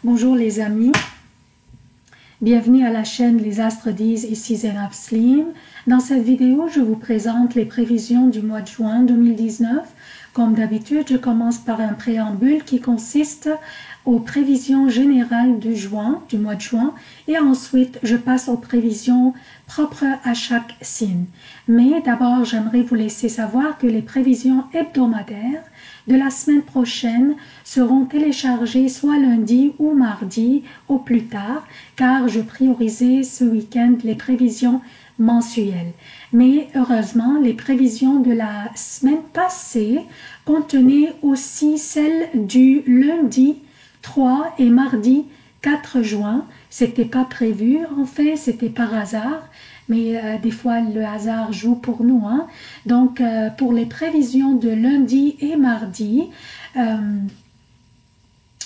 Bonjour les amis, bienvenue à la chaîne Les Astres disent, ici Zénab Slim. Dans cette vidéo, je vous présente les prévisions du mois de juin 2019. Comme d'habitude, je commence par un préambule qui consiste aux prévisions générales du mois de juin, et ensuite je passe aux prévisions propres à chaque signe. Mais d'abord, j'aimerais vous laisser savoir que les prévisions hebdomadaires de la semaine prochaine seront téléchargées soit lundi ou mardi au plus tard, car je priorisais ce week-end les prévisions mensuelles. Mais heureusement, les prévisions de la semaine passée contenaient aussi celles du lundi 3 et mardi 4 juin. C'était pas prévu, en fait, c'était par hasard. Mais des fois, le hasard joue pour nous. Hein. Donc, pour les prévisions de lundi et mardi,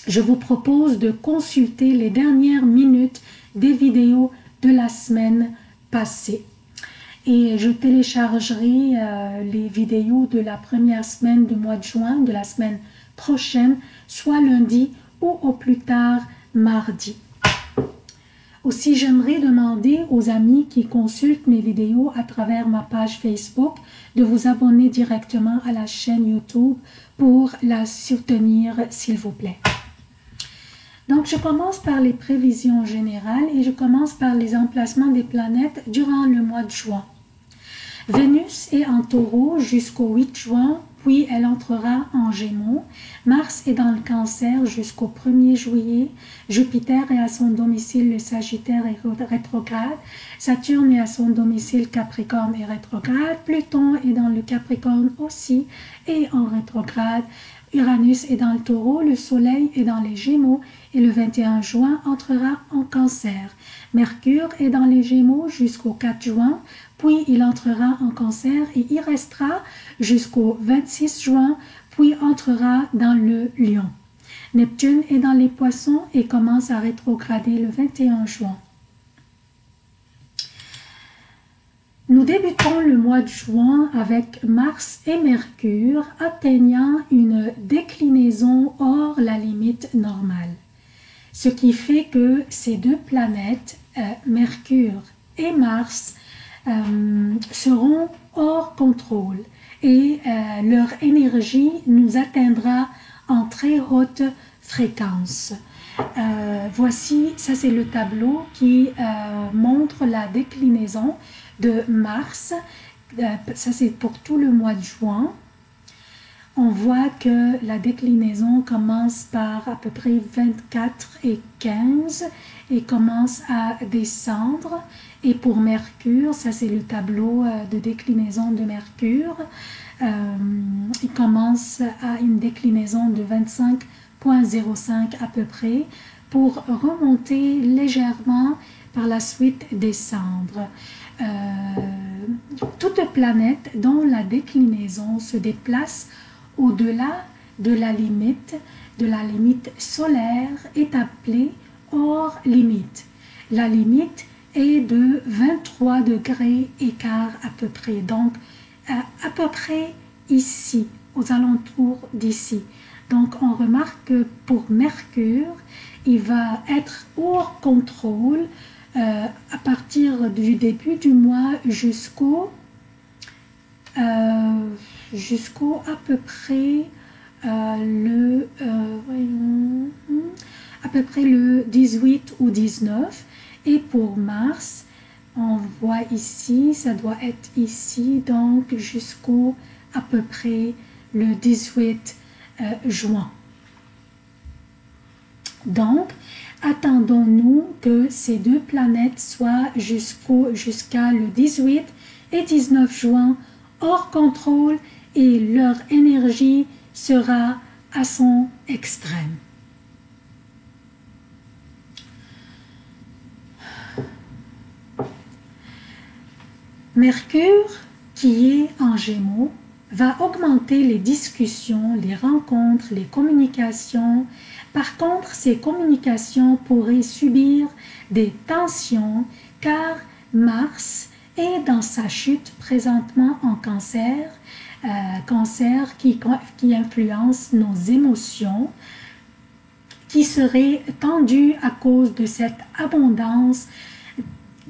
je vous propose de consulter les dernières minutes des vidéos de la semaine passée. Et je téléchargerai les vidéos de la première semaine du mois de juin, de la semaine prochaine, soit lundi ou au plus tard mardi. Aussi, j'aimerais demander aux amis qui consultent mes vidéos à travers ma page Facebook de vous abonner directement à la chaîne YouTube pour la soutenir, s'il vous plaît. Donc, je commence par les prévisions générales et je commence par les emplacements des planètes durant le mois de juin. Vénus est en Taureau jusqu'au 8 juin, puis elle entrera en Gémeaux. Mars est dans le Cancer jusqu'au 1er juillet. Jupiter est à son domicile, le Sagittaire est rétrograde. Saturne est à son domicile, Capricorne est rétrograde. Pluton est dans le Capricorne aussi et en rétrograde. Uranus est dans le Taureau, le Soleil est dans les Gémeaux et le 21 juin entrera en Cancer. Mercure est dans les Gémeaux jusqu'au 4 juin, puis il entrera en Cancer et y restera jusqu'au 26 juin, puis entrera dans le Lion. Neptune est dans les Poissons et commence à rétrograder le 21 juin. Nous débutons le mois de juin avec Mars et Mercure atteignant une déclinaison hors la limite normale. Ce qui fait que ces deux planètes, Mercure et Mars, seront hors contrôle et leur énergie nous atteindra en très haute fréquence. Voici, ça c'est le tableau qui montre la déclinaison de Mars. Ça c'est pour tout le mois de juin. On voit que la déclinaison commence par à peu près 24 et 15 et commence à descendre. Et pour Mercure, ça c'est le tableau de déclinaison de Mercure, il commence à une déclinaison de 25,05 à peu près pour remonter légèrement par la suite descendre. Toute planète dont la déclinaison se déplace au-delà de la limite solaire est appelée hors limite. La limite est de 23 degrés écart à peu près, donc à peu près ici, aux alentours d'ici. Donc on remarque que pour Mercure, il va être hors contrôle à partir du début du mois jusqu'au à peu près le 18 ou 19. Et pour Mars, on voit ici, ça doit être ici, donc jusqu'au à peu près le 18 juin. Donc, attendons-nous que ces deux planètes soient jusqu'à le 18 et 19 juin hors contrôle et leur énergie sera à son extrême. Mercure, qui est en Gémeaux, va augmenter les discussions, les rencontres, les communications. Par contre, ces communications pourraient subir des tensions car Mars est dans sa chute présentement en Cancer, Cancer qui influence nos émotions, qui serait tendue à cause de cette abondance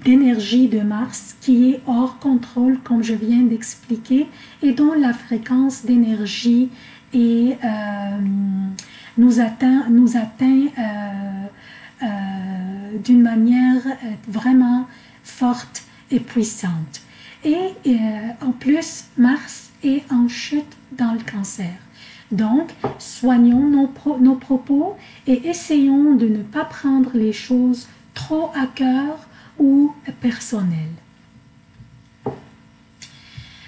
d'énergie de Mars qui est hors contrôle, comme je viens d'expliquer, et dont la fréquence d'énergie nous atteint d'une manière vraiment forte et puissante. Et en plus, Mars est en chute dans le Cancer. Donc, soignons nos propos et essayons de ne pas prendre les choses trop à cœur ou personnelles.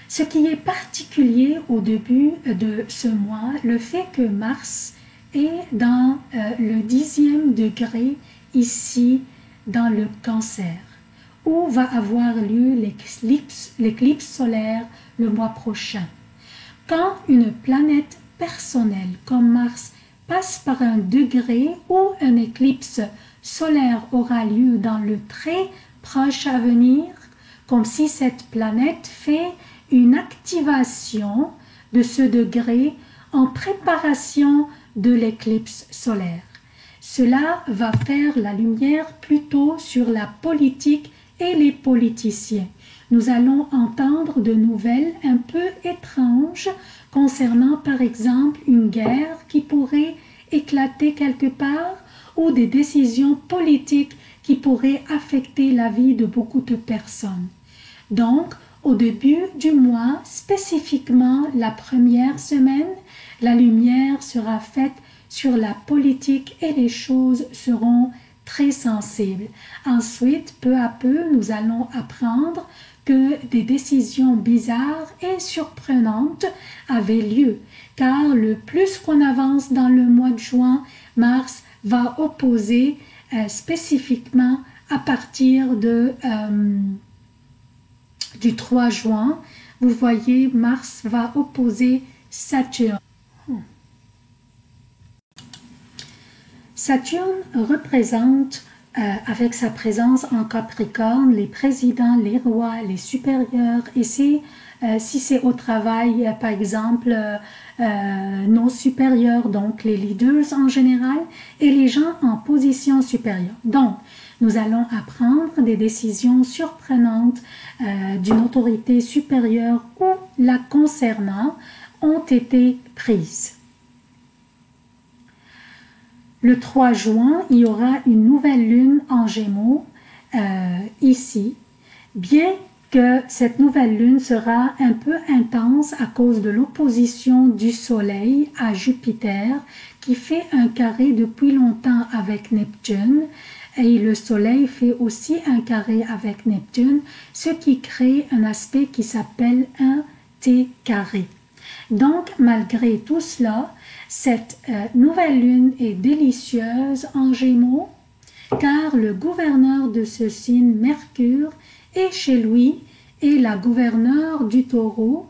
Ce qui est particulier au début de ce mois, le fait que Mars est dans le 10e degré ici dans le Cancer, où va avoir lieu l'éclipse solaire le mois prochain. Quand une planète personnelle comme Mars passe par un degré où une éclipse solaire aura lieu dans le très proche avenir, comme si cette planète fait une activation de ce degré en préparation de l'éclipse solaire. Cela va faire la lumière plutôt sur la politique et les politiciens. Nous allons entendre de nouvelles un peu étranges concernant par exemple une guerre qui pourrait éclater quelque part ou des décisions politiques qui pourraient affecter la vie de beaucoup de personnes. Donc, au début du mois, spécifiquement la première semaine, la lumière sera faite sur la politique et les choses seront très sensibles. Ensuite, peu à peu, nous allons apprendre que des décisions bizarres et surprenantes avaient lieu, car le plus qu'on avance dans le mois de juin, Mars va opposer spécifiquement à partir du 3 juin. Vous voyez, Mars va opposer Saturne. Saturne représente, avec sa présence en Capricorne, les présidents, les rois, les supérieurs. Et si c'est au travail, par exemple, nos supérieurs, donc les leaders en général, et les gens en position supérieure. Donc, nous allons apprendre des décisions surprenantes d'une autorité supérieure ou la concernant ont été prises. Le 3 juin, il y aura une nouvelle lune en Gémeaux ici, bien que cette nouvelle lune sera un peu intense à cause de l'opposition du Soleil à Jupiter qui fait un carré depuis longtemps avec Neptune et le Soleil fait aussi un carré avec Neptune, ce qui crée un aspect qui s'appelle un T carré. Donc, malgré tout cela, cette nouvelle lune est délicieuse en Gémeaux, car le gouverneur de ce signe, Mercure, est chez lui et la gouverneure du Taureau,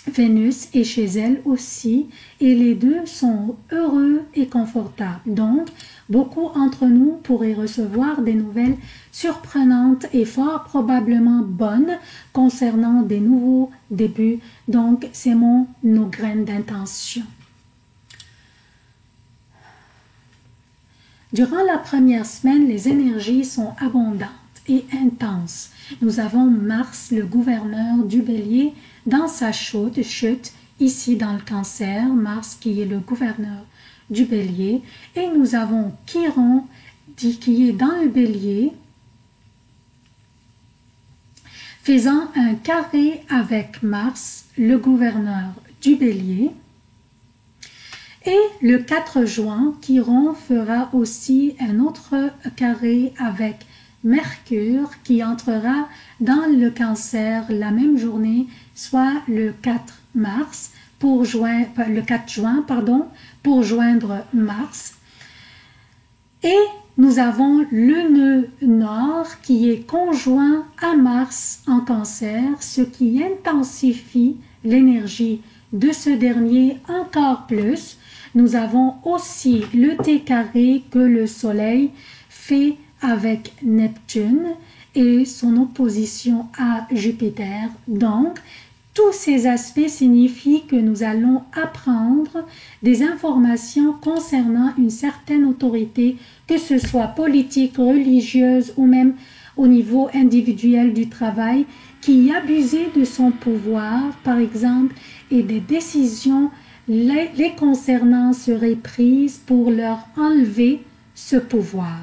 Vénus, est chez elle aussi, et les deux sont heureux et confortables. Donc, beaucoup d'entre nous pourraient recevoir des nouvelles surprenantes et fort probablement bonnes concernant des nouveaux débuts. Donc, c'est nos graines d'intention. Durant la première semaine, les énergies sont abondantes et intenses. Nous avons Mars, le gouverneur du Bélier, dans sa chute, ici dans le Cancer, Mars qui est le gouverneur du Bélier, et nous avons Chiron qui est dans le Bélier, faisant un carré avec Mars, le gouverneur du Bélier. Et le 4 juin, Chiron fera aussi un autre carré avec Mercure qui entrera dans le Cancer la même journée, soit le 4 mars, le 4 juin, pour joindre Mars. Et nous avons le nœud nord qui est conjoint à Mars en Cancer, ce qui intensifie l'énergie de ce dernier encore plus. Nous avons aussi le T carré que le Soleil fait avec Neptune et son opposition à Jupiter. Donc, Tous ces aspects signifient que nous allons apprendre des informations concernant une certaine autorité, que ce soit politique, religieuse ou même au niveau individuel du travail, qui abusait de son pouvoir, par exemple, et des décisions les concernant seraient prises pour leur enlever ce pouvoir.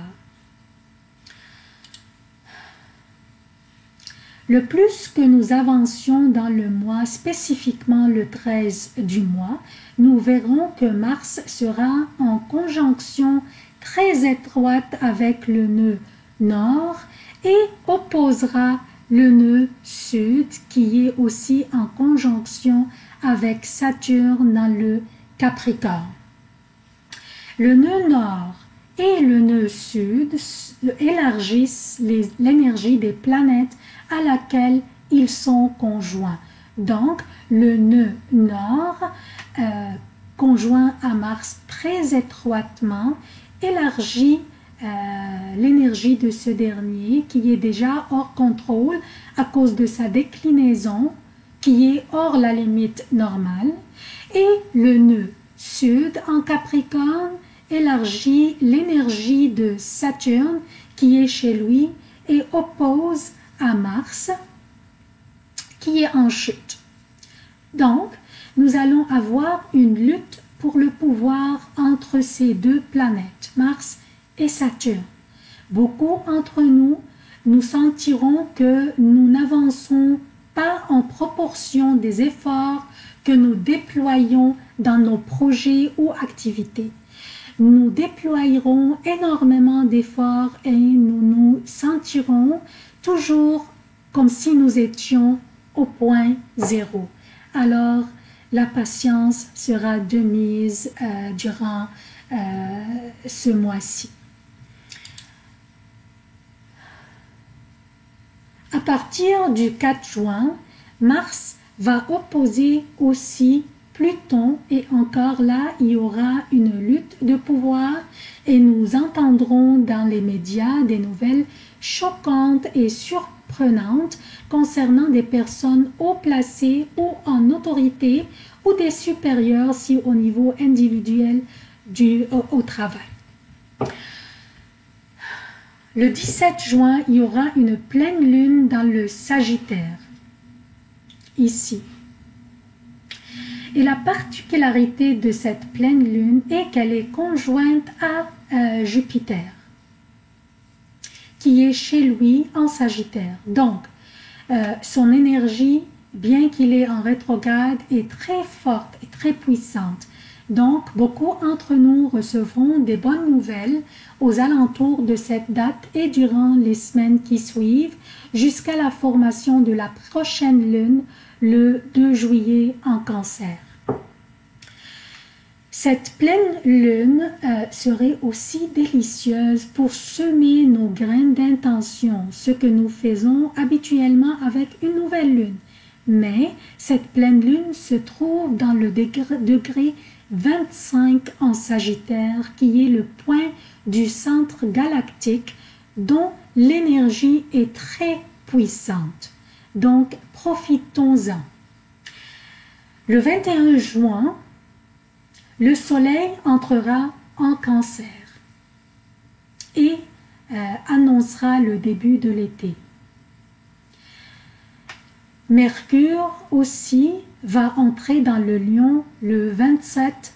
Le plus que nous avancions dans le mois, spécifiquement le 13 du mois, nous verrons que Mars sera en conjonction très étroite avec le nœud nord et opposera le nœud sud qui est aussi en conjonction avec Saturne dans le Capricorne. Le nœud nord et le nœud sud élargissent l'énergie des planètes à laquelle ils sont conjoints. Donc, le nœud nord, conjoint à Mars très étroitement, élargit l'énergie de ce dernier qui est déjà hors contrôle à cause de sa déclinaison qui est hors la limite normale. Et le nœud sud en Capricorne élargit l'énergie de Saturne qui est chez lui et oppose à Mars qui est en chute. Donc, nous allons avoir une lutte pour le pouvoir entre ces deux planètes, Mars et Saturne. Beaucoup d'entre nous, nous sentirons que nous n'avançons pas en proportion des efforts que nous déployons dans nos projets ou activités. Nous déploierons énormément d'efforts et nous nous sentirons toujours comme si nous étions au point zéro. Alors, la patience sera de mise durant ce mois-ci. À partir du 4 juin, Mars va opposer aussi Pluton et encore là, il y aura une lutte de pouvoir et nous entendrons dans les médias des nouvelles choquantes et surprenantes concernant des personnes haut placées ou en autorité ou des supérieurs si au niveau individuel au travail. Le 17 juin, il y aura une pleine lune dans le Sagittaire, ici. Et la particularité de cette pleine lune est qu'elle est conjointe à Jupiter, qui est chez lui en Sagittaire. Donc, son énergie, bien qu'il est en rétrograde, est très forte et très puissante. Donc, beaucoup d'entre nous recevront des bonnes nouvelles aux alentours de cette date et durant les semaines qui suivent, jusqu'à la formation de la prochaine lune, le 2 juillet en Cancer. Cette pleine lune serait aussi délicieuse pour semer nos graines d'intention, ce que nous faisons habituellement avec une nouvelle lune. Mais cette pleine lune se trouve dans le degré 25 en Sagittaire, qui est le point du centre galactique dont l'énergie est très puissante. Donc, profitons-en. Le 21 juin, le Soleil entrera en Cancer et annoncera le début de l'été. Mercure aussi va entrer dans le Lion le 27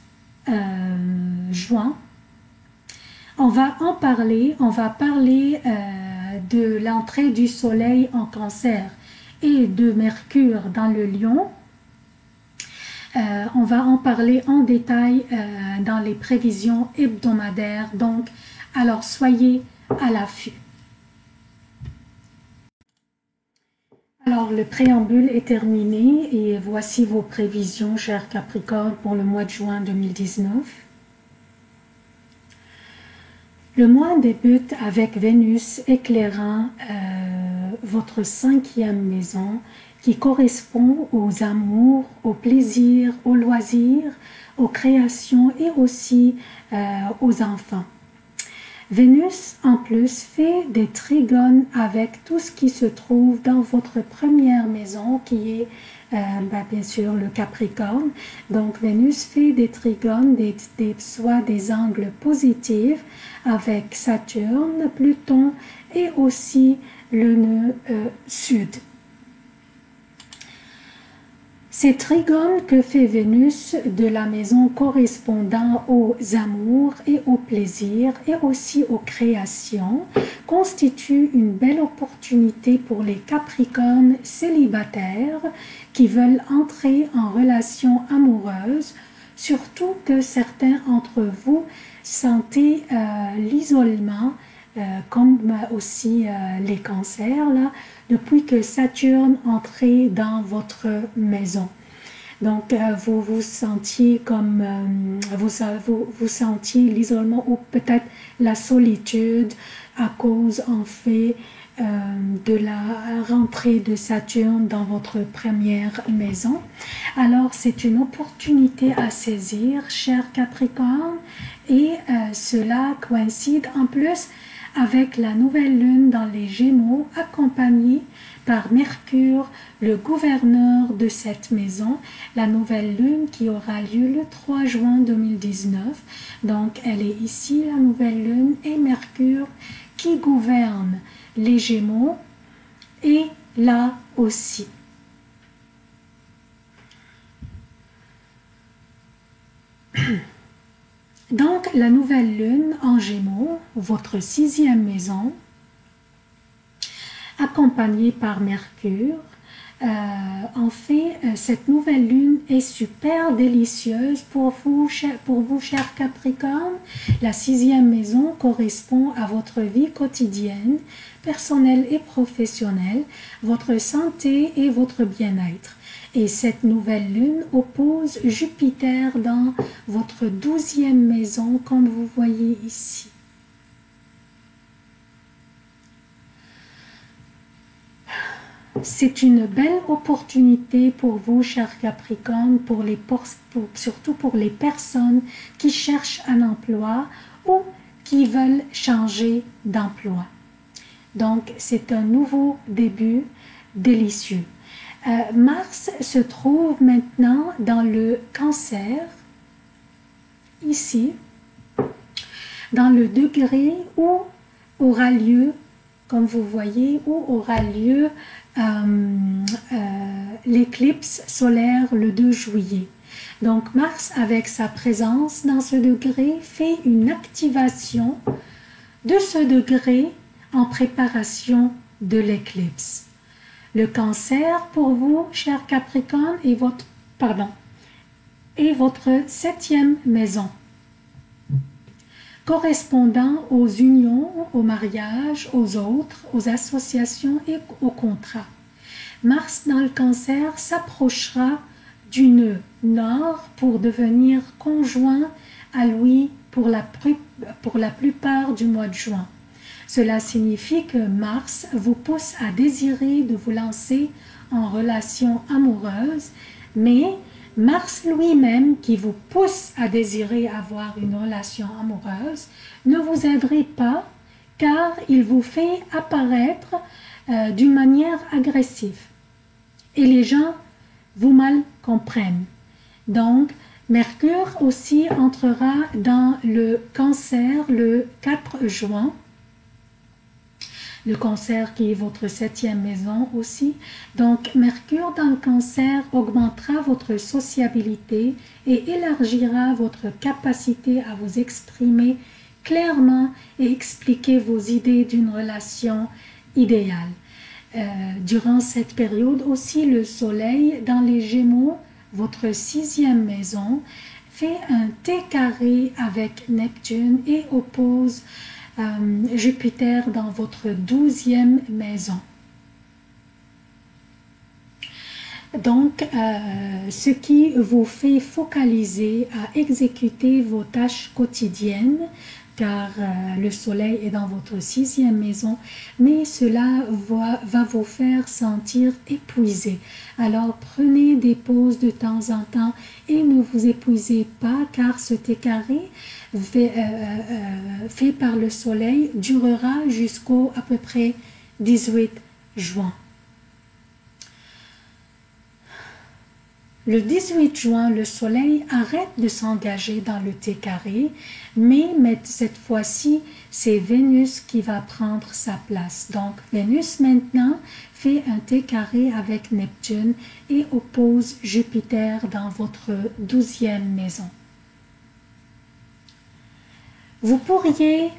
juin. On va parler de l'entrée du Soleil en Cancer et de Mercure dans le Lion. On va en parler en détail dans les prévisions hebdomadaires. Donc, alors soyez à l'affût. Alors, le préambule est terminé et voici vos prévisions, chers Capricornes, pour le mois de juin 2019. Le mois débute avec Vénus éclairant votre 5e maison qui correspond aux amours, aux plaisirs, aux loisirs, aux créations et aussi aux enfants. Vénus, en plus, fait des trigones avec tout ce qui se trouve dans votre première maison, qui est bien sûr le Capricorne. Donc, Vénus fait des trigones, soit des angles positifs avec Saturne, Pluton et aussi le nœud sud. Ces trigones que fait Vénus de la maison correspondant aux amours et aux plaisirs et aussi aux créations constituent une belle opportunité pour les Capricornes célibataires qui veulent entrer en relation amoureuse, surtout que certains d'entre vous sentez l'isolement comme aussi les cancers, là, depuis que Saturne entrait dans votre maison. Donc, vous vous sentiez comme, vous sentiez l'isolement ou peut-être la solitude à cause, en fait, de la rentrée de Saturne dans votre première maison. Alors, c'est une opportunité à saisir, cher Capricorne, et cela coïncide en plus avec la nouvelle lune dans les Gémeaux, accompagnée par Mercure, le gouverneur de cette maison, la nouvelle lune qui aura lieu le 3 juin 2019. Donc, elle est ici, la nouvelle lune, et Mercure qui gouverne les Gémeaux, et là aussi. Donc, la nouvelle lune en Gémeaux, votre 6e maison, accompagnée par Mercure, en fait, cette nouvelle lune est super délicieuse pour vous, chers Capricorne. La 6e maison correspond à votre vie quotidienne, personnelle et professionnelle, votre santé et votre bien-être. Et cette nouvelle lune oppose Jupiter dans votre 12e maison, comme vous voyez ici. C'est une belle opportunité pour vous, chers Capricorne, surtout pour les personnes qui cherchent un emploi ou qui veulent changer d'emploi. Donc, c'est un nouveau début délicieux. Mars se trouve maintenant dans le Cancer, ici, dans le degré où aura lieu, comme vous voyez, où aura lieu l'éclipse solaire le 2 juillet. Donc Mars, avec sa présence dans ce degré, fait une activation de ce degré en préparation de l'éclipse. Le Cancer, pour vous, cher Capricorne, est votre 7e maison, correspondant aux unions, aux mariages, aux autres, aux associations et aux contrats. Mars dans le Cancer s'approchera du nœud nord pour devenir conjoint à lui pour la plupart du mois de juin. Cela signifie que Mars vous pousse à désirer de vous lancer en relation amoureuse, mais Mars lui-même, qui vous pousse à désirer avoir une relation amoureuse, ne vous aiderait pas car il vous fait apparaître d'une manière agressive. Et les gens vous mal comprennent. Donc, Mercure aussi entrera dans le Cancer le 4 juin. Le Cancer qui est votre 7e maison aussi. Donc, Mercure dans le Cancer augmentera votre sociabilité et élargira votre capacité à vous exprimer clairement et expliquer vos idées d'une relation idéale. Durant cette période aussi, le Soleil dans les Gémeaux, votre 6e maison, fait un T carré avec Neptune et oppose Jupiter dans votre 12e maison. Donc, ce qui vous fait focaliser à exécuter vos tâches quotidiennes, car le soleil est dans votre sixième maison, mais cela va vous faire sentir épuisé. Alors, prenez des pauses de temps en temps et ne vous épuisez pas, car ce thé carré fait par le soleil durera jusqu'au à peu près 18 juin. Le 18 juin, le soleil arrête de s'engager dans le thé carré, mais cette fois-ci, c'est Vénus qui va prendre sa place. Donc, Vénus maintenant fait un thé carré avec Neptune et oppose Jupiter dans votre 12e maison. Vous pourriez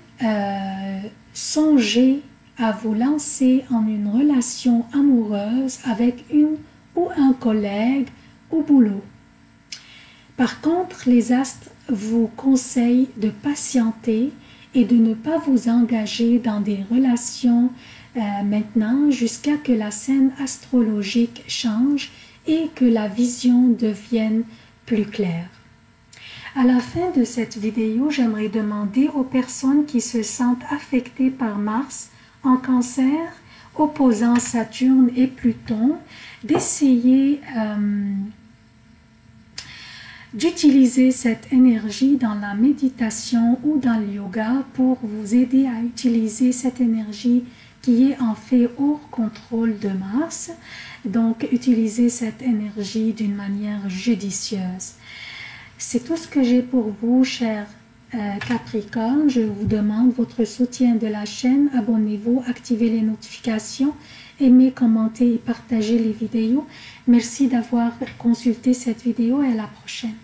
songer à vous lancer en une relation amoureuse avec une ou un collègue au boulot. Par contre, les astres vous conseillent de patienter et de ne pas vous engager dans des relations maintenant jusqu'à que la scène astrologique change et que la vision devienne plus claire. À la fin de cette vidéo, j'aimerais demander aux personnes qui se sentent affectées par Mars en Cancer, opposant Saturne et Pluton, d'essayer d'utiliser cette énergie dans la méditation ou dans le yoga pour vous aider à utiliser cette énergie qui est en fait hors contrôle de Mars. Donc, utilisez cette énergie d'une manière judicieuse. C'est tout ce que j'ai pour vous, chers Capricorne. Je vous demande votre soutien de la chaîne. Abonnez-vous, activez les notifications, aimez, commentez et partagez les vidéos. Merci d'avoir consulté cette vidéo et à la prochaine.